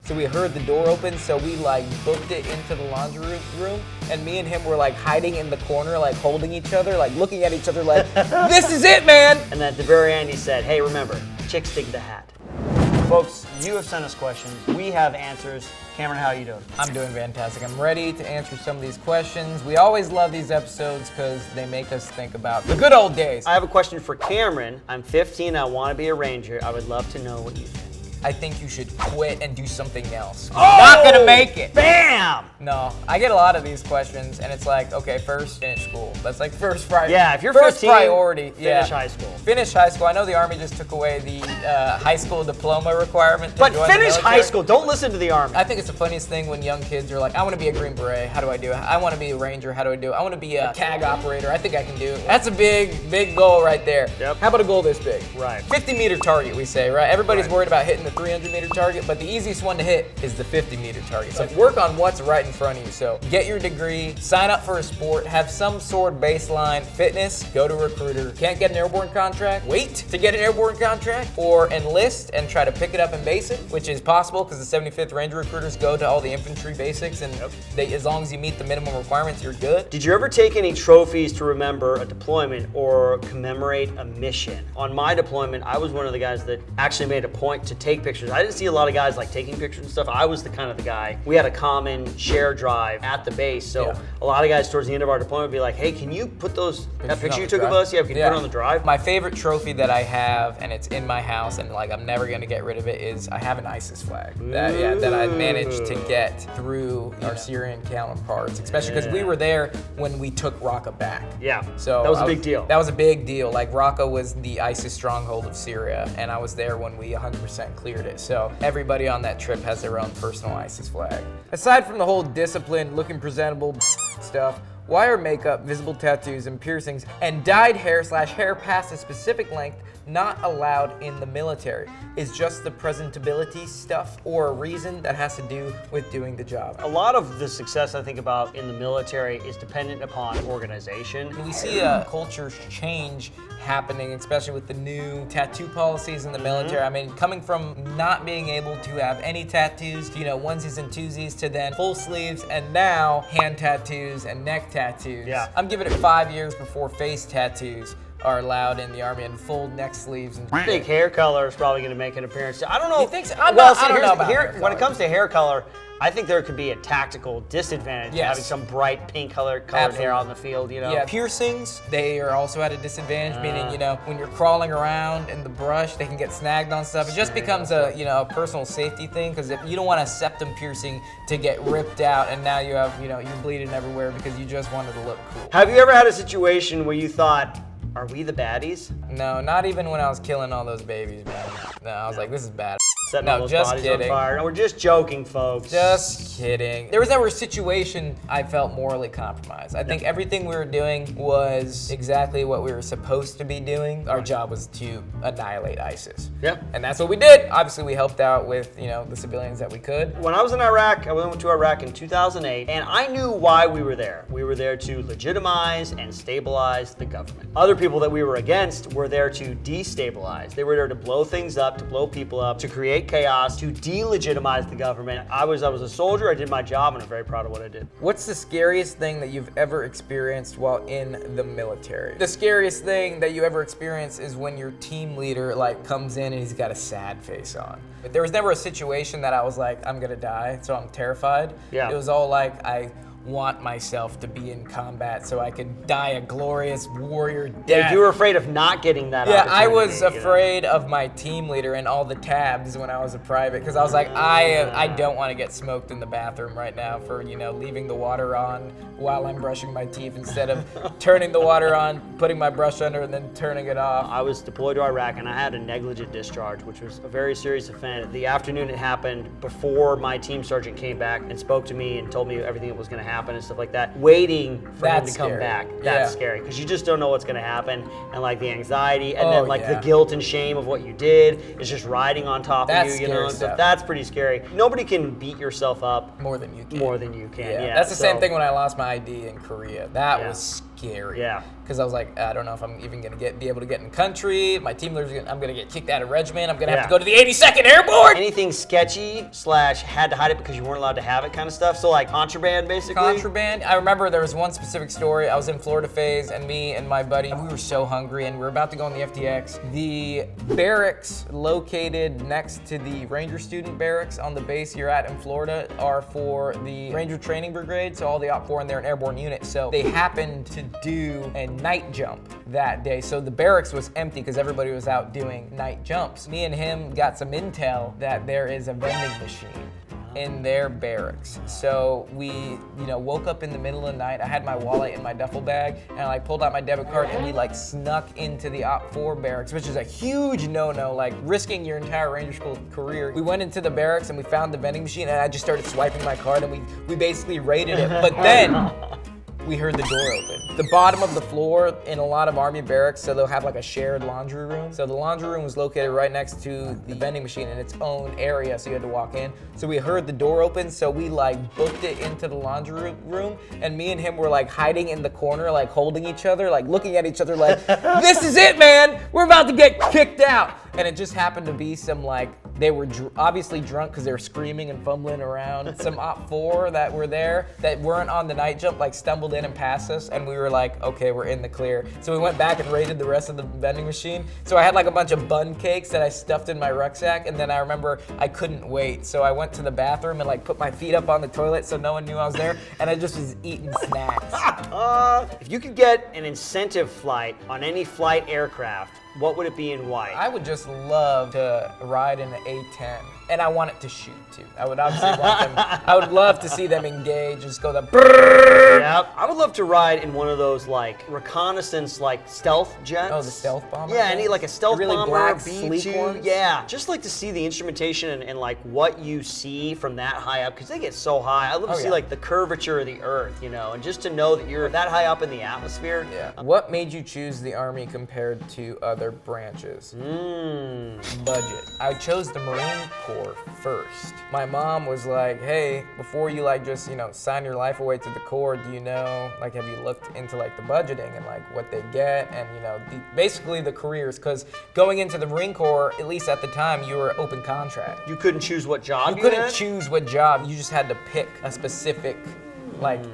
So we heard the door open, so we like booked it into the laundry room, and me and him were like hiding in the corner, like holding each other, like looking at each other like, this is it, man! And at the very end he said, hey, remember, chicks dig the hat. Folks, you have sent us questions. We have answers. Cameron, how are you doing? I'm doing fantastic. I'm ready to answer some of these questions. We always love these episodes because they make us think about the good old days. I have a question for Cameron. I'm 15, I want to be a ranger. I would love to know what you think. I think you should quit and do something else. You're not gonna make it. Bam! No, I get a lot of these questions, and it's like, okay, first finish school. That's like first priority. Yeah, if you're first 15, priority. finish high school. Finish high school. I know the Army just took away the high school diploma requirement. But finish high school. Don't listen to the Army. I think it's the funniest thing when young kids are like, I want to be a Green Beret. How do I do it? I want to be a Ranger. How do I do it? I want to be a CAG operator. I think I can do it. That's a big goal right there. Yep. How about a goal this big? Right. 50-meter target, we say, right? Everybody's worried about hitting the 300-meter target, but the easiest one to hit is the 50-meter target. So work on what's right in front of you. So get your degree, sign up for a sport, have some sort of baseline fitness, go to a recruiter. Can't get an airborne contract? Wait to get an airborne contract, or enlist and try to pick it up in basic, which is possible because the 75th Ranger recruiters go to all the infantry basics, and they, as long as you meet the minimum requirements, you're good. Did you ever take any trophies to remember a deployment or commemorate a mission? On my deployment, I was one of the guys that actually made a point to take pictures. I didn't see a lot of guys like taking pictures and stuff. I was the kind of the guy. We had a common share drive at the base, so a lot of guys towards the end of our deployment would be like, hey, can you put that picture you took of us? Yeah, can you put it on the drive? My favorite trophy that I have, and it's in my house, and like I'm never gonna get rid of it, is I have an ISIS flag that I managed to get through our Syrian counterparts, especially because we were there when we took Raqqa back. Yeah, so that was a big deal. That was a big deal. Like Raqqa was the ISIS stronghold of Syria, and I was there when we 100% cleared it. So everybody on that trip has their own personal ISIS flag. Aside from the whole discipline, looking presentable stuff, why are makeup, visible tattoos, and piercings, and dyed hair/hair past a specific length not allowed in the military? Is just the presentability stuff, or a reason that has to do with doing the job? A lot of the success I think about in the military is dependent upon organization. We see a culture change happening, especially with the new tattoo policies in the military. I mean, coming from not being able to have any tattoos, to, onesies and twosies, to then full sleeves, and now hand tattoos and neck tattoos. Yeah. I'm giving it 5 years before face tattoos are allowed in the Army, and full neck sleeves. And I think hair color is probably going to make an appearance. I don't know. You think so? I don't know about when it comes to hair color, I think there could be a tactical disadvantage to having some bright pink colored hair on the field, Yeah, piercings, they are also at a disadvantage, meaning, when you're crawling around in the brush, they can get snagged on stuff. It just becomes a personal safety thing, because if you don't want a septum piercing to get ripped out and now you have, you're bleeding everywhere because you just wanted to look cool. Have you ever had a situation where you thought, are we the baddies? No, not even when I was killing all those babies, man. No, I was like, this is bad. Setting all those bodies on fire. No, we're just joking, folks. Just kidding. There was never a situation I felt morally compromised. I think everything we were doing was exactly what we were supposed to be doing. Our job was to annihilate ISIS. Yeah. And that's what we did. Obviously, we helped out with, the civilians that we could. When I was in Iraq, I went to Iraq in 2008, and I knew why we were there. We were there to legitimize and stabilize the government. Other people that we were against were there to destabilize. They were there to blow things up, to blow people up, to create chaos, to delegitimize the government. I was a soldier, I did my job, and I'm very proud of what I did. What's the scariest thing that you've ever experienced while in the military? The scariest thing that you ever experienced is when your team leader comes in and he's got a sad face on. But there was never a situation that I was like, I'm gonna die, so I'm terrified. Yeah. It was all like, I want myself to be in combat so I can die a glorious warrior death. Yeah, you were afraid of not getting that opportunity. I was afraid of my team leader and all the tabs when I was a private, because I was like, I don't want to get smoked in the bathroom right now for, leaving the water on while I'm brushing my teeth instead of turning the water on, putting my brush under, and then turning it off. I was deployed to Iraq, and I had a negligent discharge, which was a very serious offense. The afternoon it happened before my team sergeant came back and spoke to me and told me everything that was going to happen and stuff like that. Waiting for him to come back, that's scary, because you just don't know what's going to happen, and the anxiety, and then the guilt and shame of what you did is just riding on top of you, and stuff. That's pretty scary. Nobody can beat yourself up more than you can. More than you can. Yeah. That's the same thing when I lost my ID in Korea. That was scary. Yeah. because I was like, I don't know if I'm even gonna be able to get in country. My team leader's I'm gonna get kicked out of regiment. I'm gonna have to go to the 82nd Airborne. Anything sketchy / had to hide it because you weren't allowed to have it kind of stuff. So like contraband, basically. Contraband. I remember there was one specific story. I was in Florida phase, and me and my buddy, we were so hungry, and we were about to go on the FTX. The barracks located next to the Ranger student barracks on the base you're at in Florida are for the Ranger Training Brigade, so all the Op 4 and they're an airborne unit. So they happened to do a night jump that day. So the barracks was empty because everybody was out doing night jumps. Me and him got some intel that there is a vending machine in their barracks. So we, woke up in the middle of the night. I had my wallet in my duffel bag, and I pulled out my debit card, and we snuck into the Op 4 barracks, which is a huge no-no, risking your entire Ranger School career. We went into the barracks and we found the vending machine, and I just started swiping my card, and we basically raided it. But then we heard the door open. The bottom of the floor in a lot of Army barracks, so they'll have a shared laundry room. So the laundry room was located right next to the vending machine in its own area, so you had to walk in. So we heard the door open, so we booked it into the laundry room, and me and him were hiding in the corner, holding each other, looking at each other this is it, man! We're about to get kicked out! And it just happened to be some they were obviously drunk because they were screaming and fumbling around. Some Op 4 that were there that weren't on the night jump stumbled in and passed us, and we were okay, we're in the clear. So we went back and raided the rest of the vending machine. So I had a bunch of bun cakes that I stuffed in my rucksack, and then I remember I couldn't wait. So I went to the bathroom and put my feet up on the toilet so no one knew I was there, and I just was eating snacks. If you could get an incentive flight on any flight aircraft, what would it be and why? I would just love to ride in an A-10, and I want it to shoot too. I would obviously want them. I would love to see them engage, just go the brrrr. Yep. I would love to ride in one of those reconnaissance stealth jets. Oh, the stealth bomber. Yeah, any a stealth really bomber, black, B2. sleek ones. Yeah, just to see the instrumentation and what you see from that high up, because they get so high. I'd love to see the curvature of the Earth, and just to know that you're that high up in the atmosphere. Yeah. What made you choose the Army compared to other branches? Budget. I chose the Marine Corps first. My mom was like, hey, before you just sign your life away to the Corps, do you know have you looked into the budgeting and what they get and basically the careers, because going into the Marine Corps, at least at the time, you were open contract. You couldn't choose what job you couldn't had? choose what job. You just had to pick a specific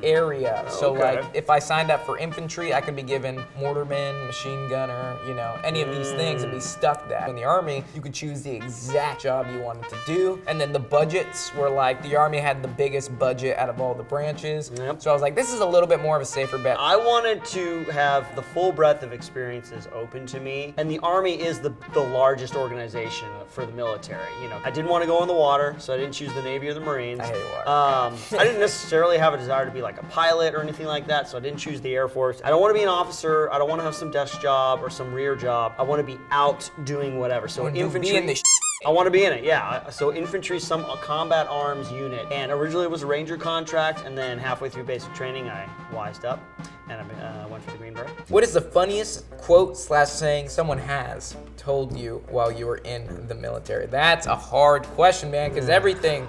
area. So if I signed up for infantry, I could be given mortarman, machine gunner, any of these things and be stuck that. In the Army, you could choose the exact job you wanted to do. And then the budgets were the Army had the biggest budget out of all the branches. Yep. So I was like, this is a little bit more of a safer bet. I wanted to have the full breadth of experiences open to me. And the Army is the largest organization for the military. I didn't want to go in the water, so I didn't choose the Navy or the Marines. I hate water. I didn't necessarily have a desire to be a pilot or anything like that, so I didn't choose the Air Force. I don't want to be an officer. I don't want to have some desk job or some rear job. I want to be out doing whatever. So infantry. Be in the I want to be in it, yeah. So infantry, some combat arms unit. And originally it was a Ranger contract, and then halfway through basic training, I wised up and I went for the Green Beret. What is the funniest quote / saying someone has told you while you were in the military? That's a hard question, man, because everything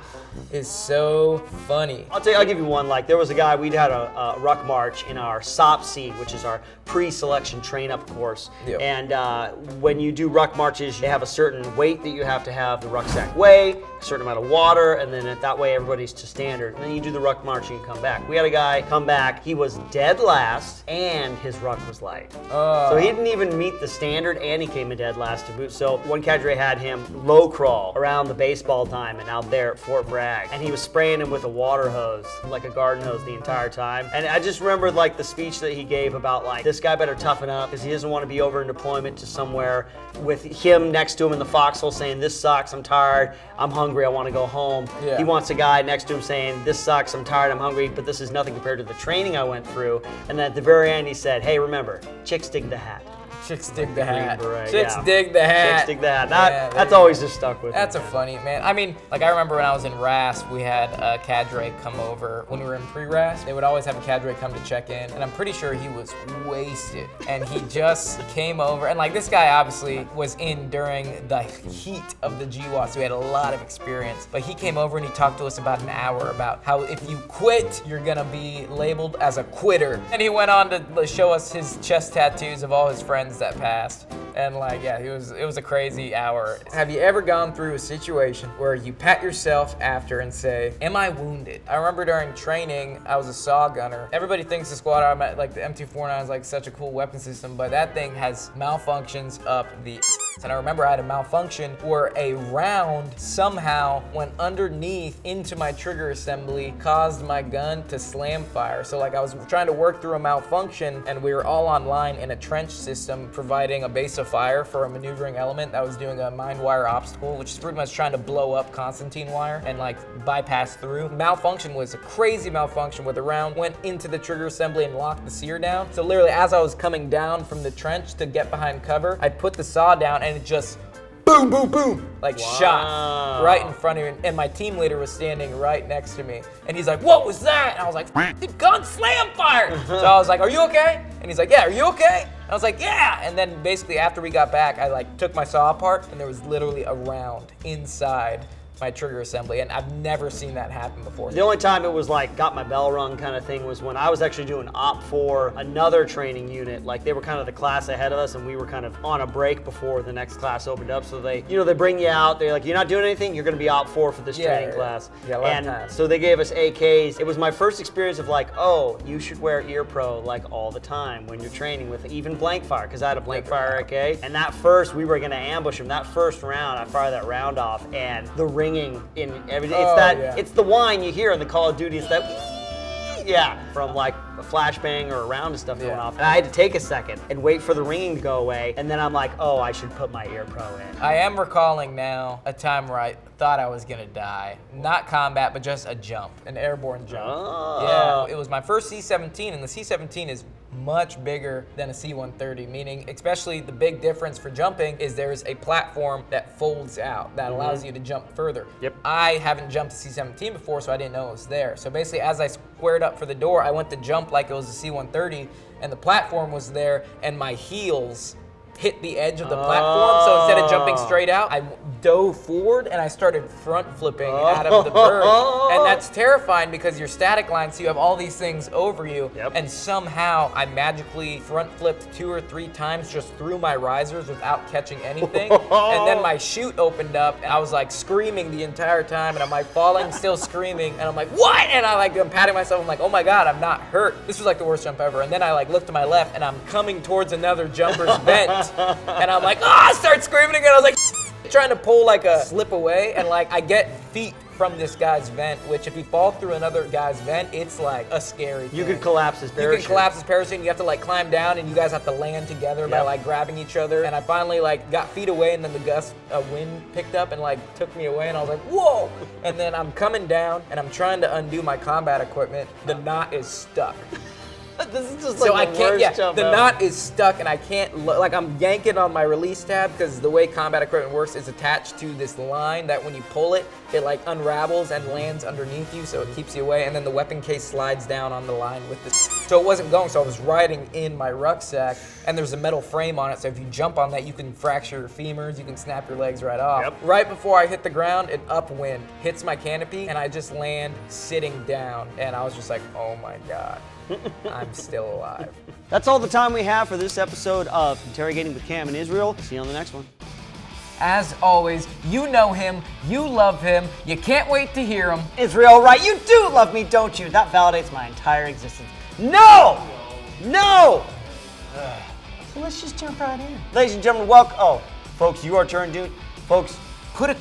is so funny. I'll give you one. There was a guy, we'd had a ruck march in our SOPC, which is our pre-selection train-up course. Yep. And when you do ruck marches, they have a certain weight that you have to have the rucksack weigh, a certain amount of water, and then that way everybody's to standard. And then you do the ruck march and you come back. We had a guy come back, he was dead last, and his ruck was light. So he didn't even meet the standard, and he came in dead last to boot. So one cadre had him low crawl around the baseball diamond out there at Fort Bragg, and he was spraying him with a water hose, like a garden hose, the entire time. And I just remembered the speech that he gave about this guy better toughen up because he doesn't want to be over in deployment to somewhere with him next to him in the foxhole saying, this sucks, I'm tired, I'm hungry, I want to go home. Yeah. He wants a guy next to him saying, this sucks, I'm tired, I'm hungry, but this is nothing compared to the training I went through. And then at the very end he said, hey, remember, chicks dig the hat. Chicks dig the hat. Beret, Chicks yeah. dig the hat. Chicks dig the hat. Yeah, That's always just stuck with me. That's a funny, man. I mean, like I remember when I was in RAS, we had a cadre come over. When we were in pre-RAS, they would always have a cadre come to check in, and I'm pretty sure he was wasted. And he just came over, and like this guy obviously was in during the heat of the GWAS, so he had a lot of experience. But he came over and he talked to us about an hour about how if you quit, you're gonna be labeled as a quitter. And he went on to show us his chest tattoos of all his friends that passed. And like, yeah, it was a crazy hour. Have you ever gone through a situation where you pat yourself after and say, am I wounded? I remember during training, I was a saw gunner. Everybody thinks the squad arm, like the M249 is like such a cool weapon system, but that thing has malfunctions up the and I remember I had a malfunction where a round somehow went underneath into my trigger assembly, caused my gun to slam fire. So like I was trying to work through a malfunction and we were all online in a trench system providing a base of fire for a maneuvering element that was doing a mind wire obstacle, which is pretty much trying to blow up Constantine wire and like bypass through. Malfunction was a crazy malfunction where the round went into the trigger assembly and locked the sear down. So literally as I was coming down from the trench to get behind cover, I put the saw down and it just boom, boom, boom, like shot right in front of me. And my team leader was standing right next to me. And he's like, what was that? And I was like, the gun slam fired. So I was like, are you okay? And he's like, yeah, are you okay? And I was like, yeah. And then basically after we got back, I like took my saw apart and there was literally a round inside my trigger assembly, and I've never seen that happen before. The only time it was like got my bell rung kind of thing was when I was actually doing op for another training unit. Like they were kind of the class ahead of us and we were kind of on a break before the next class opened up. So they, they bring you out, they're like, you're not doing anything, you're gonna be op for this training class. Yeah, a lot of times. So they gave us AKs. It was my first experience of like, oh, you should wear ear pro like all the time when you're training with even blank fire, because I had a blank fire AK. And that first, we were gonna ambush him. That first round, I fired that round off and the ringing in everything. It's the whine you hear in the Call of Duty. It's that from like a flashbang or a round and stuff going off. And I had to take a second and wait for the ringing to go away. And then I'm like, oh, I should put my ear pro in. I am recalling now a time where I thought I was gonna die. Not combat, but just a jump, an airborne jump. Oh. Yeah, it was my first C-17, and the C-17 is much bigger than a C-130, meaning especially the big difference for jumping is there's a platform that folds out that allows you to jump further. Yep. I haven't jumped a C-17 before, so I didn't know it was there. So basically, as I squared up for the door, I went to jump like it was a C-130, and the platform was there, and my heels hit the edge of the platform, so instead of jumping straight out, I dove forward and I started front flipping out of the bird. And that's terrifying because you're static line, so you have all these things over you, and somehow I magically front flipped 2 or 3 times just through my risers without catching anything. And then my chute opened up and I was like screaming the entire time, and I'm like falling, still screaming, and I'm like, what? And I'm patting myself, I'm like, oh my God, I'm not hurt. This was like the worst jump ever. And then I like look to my left and I'm coming towards another jumper's vent. And I'm like, I start screaming again. I was like, trying to pull like a slip away, and like I get feet from this guy's vent, which if you fall through another guy's vent, it's like a scary thing. You could collapse his parachute. You can collapse his parachute, and you have to like climb down, and you guys have to land together by like grabbing each other. And I finally like got feet away, and then the gust of wind picked up and like took me away, and I was like, whoa! And then I'm coming down, and I'm trying to undo my combat equipment. The knot is stuck. This is just so like I the can't. worst Yeah, jump the ever. knot is stuck, and I can't. Like I'm yanking on my release tab because the way combat equipment works is attached to this line that when you pull it, it like unravels and lands underneath you, so it keeps you away. And then the weapon case slides down on the line with the. So it wasn't going. So I was riding in my rucksack, and there's a metal frame on it. So if you jump on that, you can fracture your femurs, you can snap your legs right off. Yep. Right before I hit the ground, an upwind hits my canopy, and I just land sitting down, and I was just like, oh my God. I'm still alive. That's all the time we have for this episode of Interrogating with Cam and Israel. See you on the next one. As always, you know him, you love him, you can't wait to hear him. Israel, right? You do love me, don't you? That validates my entire existence. No! No! So let's just jump right in. Ladies and gentlemen, welcome. Oh, folks, you are turned, dude. Folks, Put a